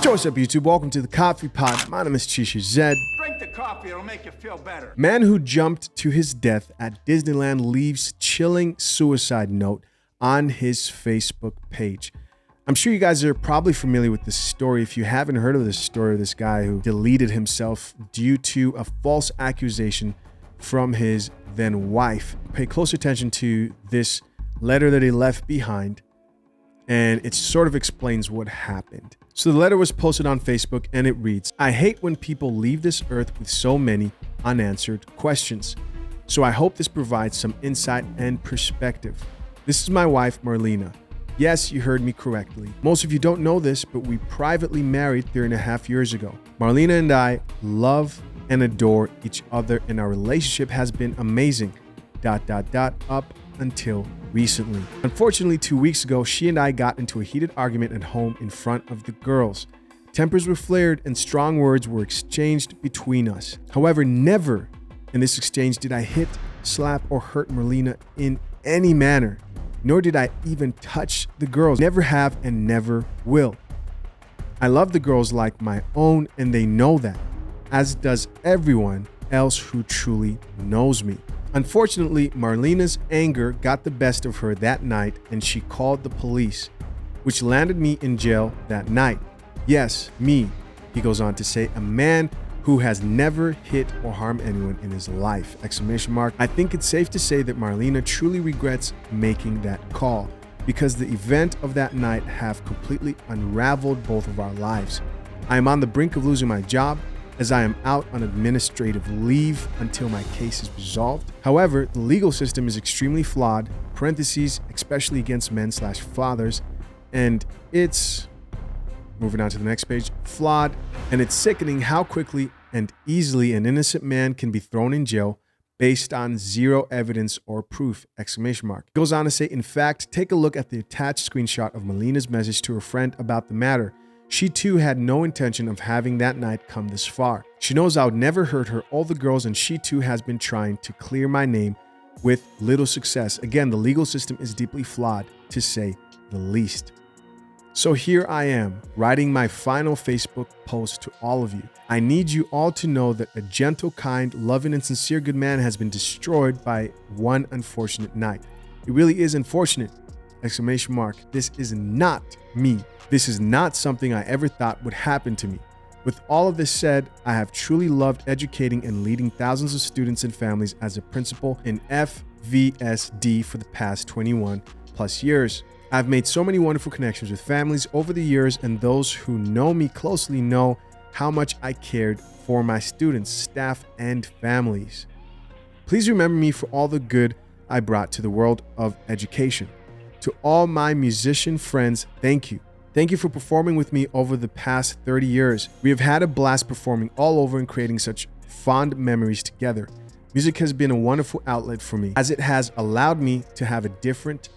So what's up, YouTube? Welcome to the Coffee Pot. My name is ACCUSES. Drink the coffee, it'll make you feel better. Man who jumped to his death at Disneyland leaves chilling suicide note on his Facebook page. I'm sure you guys are probably familiar with this story. If you haven't heard of this story, this guy who deleted himself due to a false accusation from his then wife. Pay close attention to this letter that he left behind, and it sort of explains what happened. So the letter was posted on Facebook and it reads, "I hate when people leave this earth with so many unanswered questions. So I hope this provides some insight and perspective. This is my wife, Marlena. Yes, you heard me correctly. Most of you don't know this, but we privately married 3.5 years ago. Marlena and I love and adore each other, and our relationship has been amazing, ... up until recently. Unfortunately, 2 weeks ago, she and I got into a heated argument at home in front of the girls. Tempers were flared and strong words were exchanged between us. However, never in this exchange did I hit, slap, or hurt Marlena in any manner, nor did I even touch the girls. Never have and never will. I love the girls like my own, and they know that, as does everyone else who truly knows me. Unfortunately, Marlena's anger got the best of her that night, and she called the police, which landed me in jail that night. Yes, me," he goes on to say, "a man who has never hit or harmed anyone in his life!" ! I think it's safe to say that Marlena truly regrets making that call, because the event of that night have completely unraveled both of our lives. I am on the brink of losing my job, as I am out on administrative leave until my case is resolved. However, the legal system is extremely flawed, parentheses, especially against men/fathers, and it's, moving on to the next page, flawed, and it's sickening how quickly and easily an innocent man can be thrown in jail based on zero evidence or proof, ! Goes on to say, in fact, take a look at the attached screenshot of Marlena's message to her friend about the matter. She too had no intention of having that night come this far. She knows I would never hurt her, all the girls, and she too has been trying to clear my name with little success. Again, the legal system is deeply flawed, to say the least. So here I am, writing my final Facebook post to all of you. I need you all to know that a gentle, kind, loving, and sincere good man has been destroyed by one unfortunate night. It really is unfortunate! ! This is not me. This is not something I ever thought would happen to me. With all of this said, I have truly loved educating and leading thousands of students and families as a principal in FVSD for the past 21 plus years. I've made so many wonderful connections with families over the years, and those who know me closely know how much I cared for my students, staff, and families. Please remember me for all the good I brought to the world of education. To all my musician friends, thank you. Thank you for performing with me over the past 30 years. We have had a blast performing all over and creating such fond memories together. Music has been a wonderful outlet for me, as it has allowed me to have a different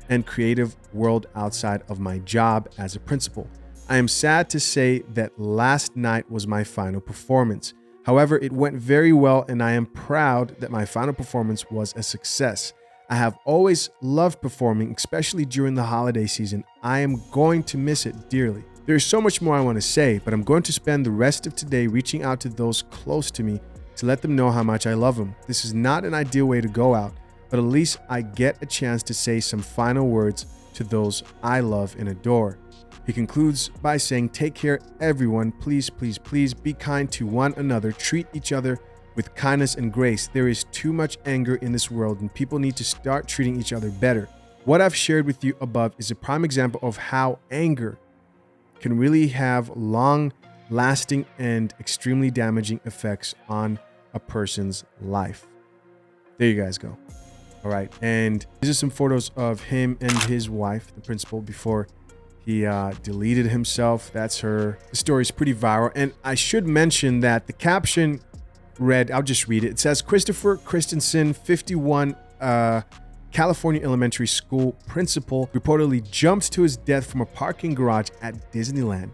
and creative world outside of my job as a principal. I am sad to say that last night was my final performance. However, it went very well, and I am proud that my final performance was a success. I have always loved performing, especially during the holiday season. I am going to miss it dearly. There is so much more I want to say, but I'm going to spend the rest of today reaching out to those close to me to let them know how much I love them. This is not an ideal way to go out, but at least I get a chance to say some final words to those I love and adore." He concludes by saying, "Take care, everyone. Please, please, please be kind to one another. Treat each other with kindness and grace. There is too much anger in this world, and people need to start treating each other better. What I've shared with you above is a prime example of how anger can really have long-lasting and extremely damaging effects on a person's life." There you guys go. All right, and these are some photos of him and his wife, the principal, before he deleted himself. That's her. The story is pretty viral, and I should mention that the caption read, I'll just read it. It says, "Christopher Christensen, 51, California elementary school principal, reportedly jumps to his death from a parking garage at Disneyland."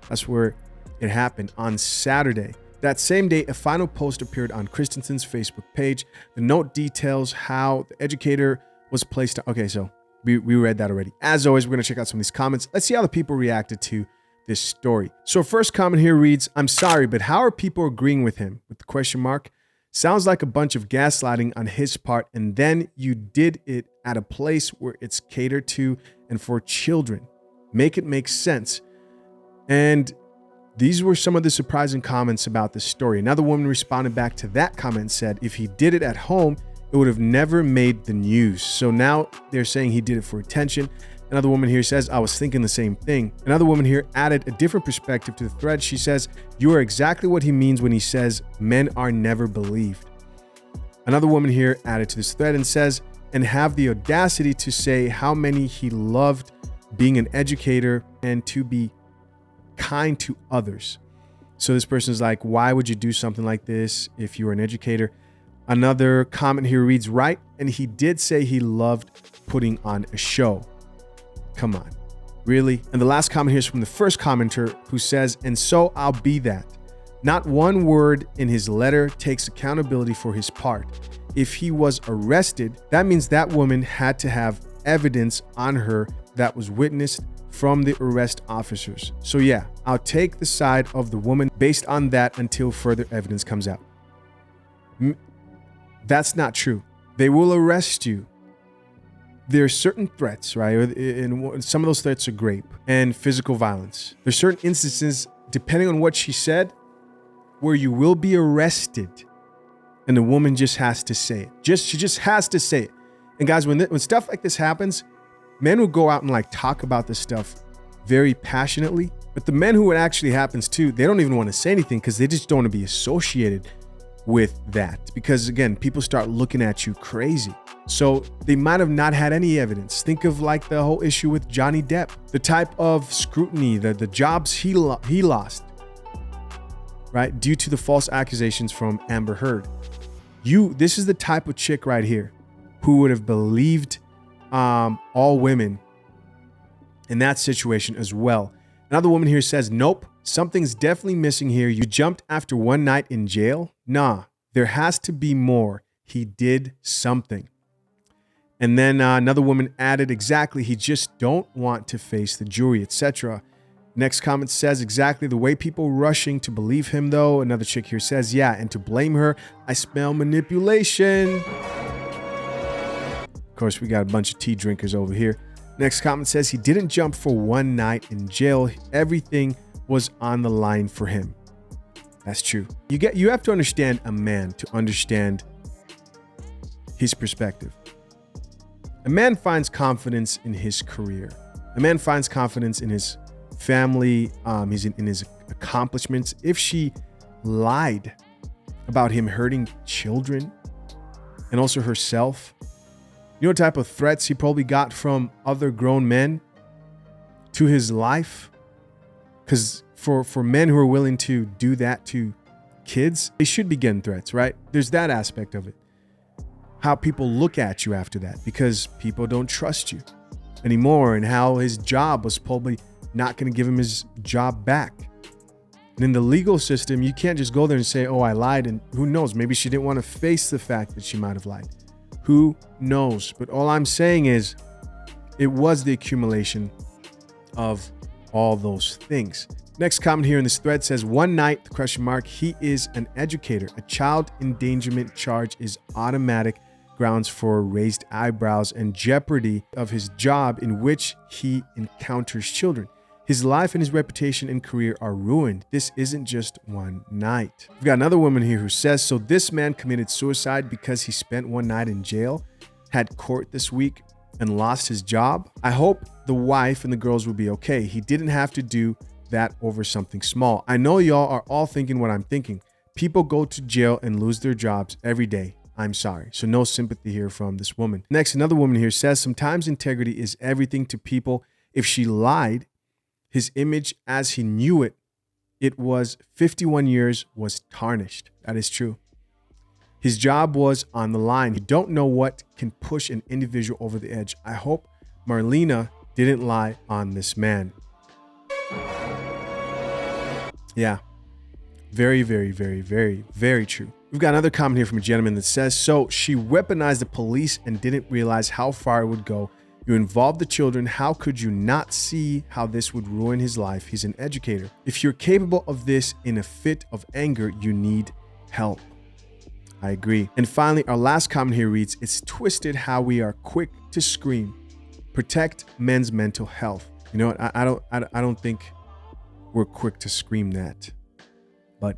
That's where it happened on Saturday. That same day, a final post appeared on Christensen's Facebook page. The note details how the educator was placed on. Okay, so we read that already. As always, we're going to check out some of these comments. Let's see how the people reacted to this story. So first comment here reads, I'm sorry, but how are people agreeing with him? With the question mark. Sounds like a bunch of gaslighting on his part, and then you did it at a place where it's catered to and for children. Make it make sense. And these were some of the surprising comments about this story. Another woman responded back to that comment and said, if he did it at home, it would have never made the news. So now they're saying he did it for attention. Another woman here says, I was thinking the same thing. Another woman here added a different perspective to the thread. She says, you are exactly what he means when he says men are never believed. Another woman here added to this thread and says, and have the audacity to say how many he loved being an educator and to be kind to others. So this person's like, why would you do something like this if you were an educator? Another comment here reads, right, and he did say he loved putting on a show. Come on, really? And the last comment here is from the first commenter who says, and so I'll be that. Not one word in his letter takes accountability for his part. If he was arrested, that means that woman had to have evidence on her that was witnessed from the arrest officers. So yeah, I'll take the side of the woman based on that until further evidence comes out. That's not true. They will arrest you. There are certain threats, right? And some of those threats are rape and physical violence. There's certain instances, depending on what she said, where you will be arrested and the woman just has to say it. She just has to say it. And guys, when stuff like this happens, men will go out and like talk about this stuff very passionately. But the men who it actually happens to, they don't even want to say anything because they just don't want to be associated with that. Because again, people start looking at you crazy. So they might have not had any evidence. Think of like the whole issue with Johnny Depp, the type of scrutiny, the jobs he lost, right? Due to the false accusations from Amber Heard. This is the type of chick right here who would have believed all women in that situation as well. Another woman here says, nope, something's definitely missing here. You jumped after one night in jail? Nah, there has to be more. He did something. And then another woman added, exactly, he just don't want to face the jury, etc. Next comment says, exactly the way people rushing to believe him though. Another chick here says, yeah, and to blame her, I smell manipulation. Of course, we got a bunch of tea drinkers over here. Next comment says, he didn't jump for one night in jail. Everything was on the line for him. That's true. You have to understand a man to understand his perspective. A man finds confidence in his career. A man finds confidence in his family, in his accomplishments. If she lied about him hurting children and also herself, you know what type of threats he probably got from other grown men to his life? Because for men who are willing to do that to kids, they should be getting threats, right? There's that aspect of it. How people look at you after that, because people don't trust you anymore, and how his job was probably not going to give him his job back. And in the legal system, you can't just go there and say, oh, I lied. And who knows? Maybe she didn't want to face the fact that she might have lied. Who knows? But all I'm saying is it was the accumulation of all those things. Next comment here in this thread says, one night, he is an educator. A child endangerment charge is automatic grounds for raised eyebrows and jeopardy of his job in which he encounters children. His life and his reputation and career are ruined. This isn't just one night. We've got another woman here who says, so this man committed suicide because he spent one night in jail, had court this week, and lost his job. I hope the wife and the girls will be okay. He didn't have to do that over something small. I know y'all are all thinking what I'm thinking. People go to jail and lose their jobs every day. I'm sorry. So no sympathy here from this woman. Next, another woman here says, sometimes integrity is everything to people. If she lied, his image as he knew it was 51 years was tarnished. That is true. His job was on the line. You don't know what can push an individual over the edge. I hope Marlena didn't lie on this man. Yeah. Very, very, very, very, very true. We've got another comment here from a gentleman that says, so she weaponized the police and didn't realize how far it would go. You involve the children. How could you not see how this would ruin his life? He's an educator. If you're capable of this in a fit of anger, you need help. I agree. And finally, our last comment here reads, it's twisted how we are quick to scream. Protect men's mental health. You know what? I don't think we're quick to scream that. But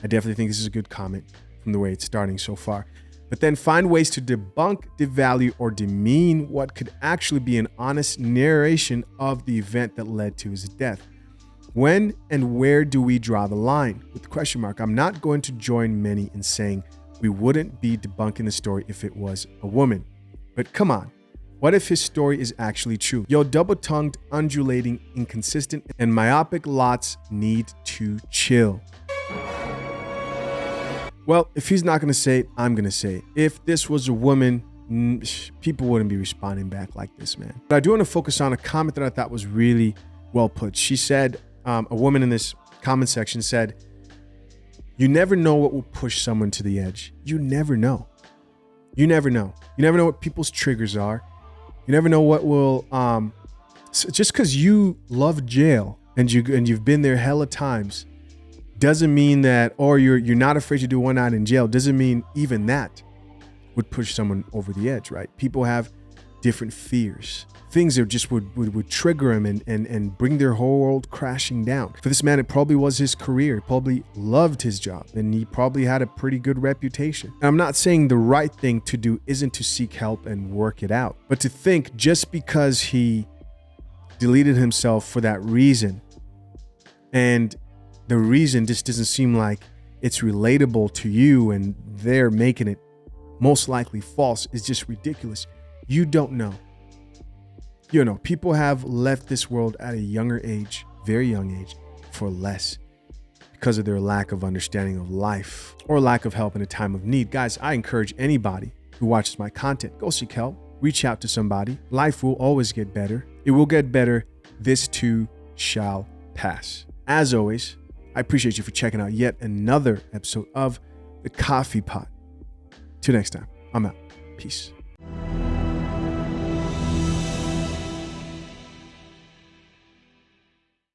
I definitely think this is a good comment from the way it's starting so far. But then find ways to debunk, devalue, or demean what could actually be an honest narration of the event that led to his death. When and where do we draw the line? With the question mark, I'm not going to join many in saying we wouldn't be debunking the story if it was a woman. But come on, what if his story is actually true? Yo, double-tongued, undulating, inconsistent, and myopic lots need to chill. Well, if he's not going to say it, I'm going to say it. If this was a woman, people wouldn't be responding back like this, man. But I do want to focus on a comment that I thought was really well put. She said, a woman in this comment section said, you never know what will push someone to the edge. You never know. You never know. You never know what people's triggers are. You never know what will, just because you love jail and you've been there hella times, doesn't mean that, or you're not afraid to do one night in jail, doesn't mean even that would push someone over the edge, right? People have different fears. Things that just would trigger him and bring their whole world crashing down. For this man, it probably was his career. He probably loved his job and he probably had a pretty good reputation. And I'm not saying the right thing to do isn't to seek help and work it out, but to think just because he deleted himself for that reason, and the reason just doesn't seem like it's relatable to you and they're making it most likely false, is just ridiculous. You don't know. You know, people have left this world at a younger age, very young age, for less because of their lack of understanding of life or lack of help in a time of need. Guys, I encourage anybody who watches my content, go seek help, reach out to somebody. Life will always get better. It will get better. This too shall pass. As always, I appreciate you for checking out yet another episode of The Coffee Pot. Till next time, I'm out. Peace.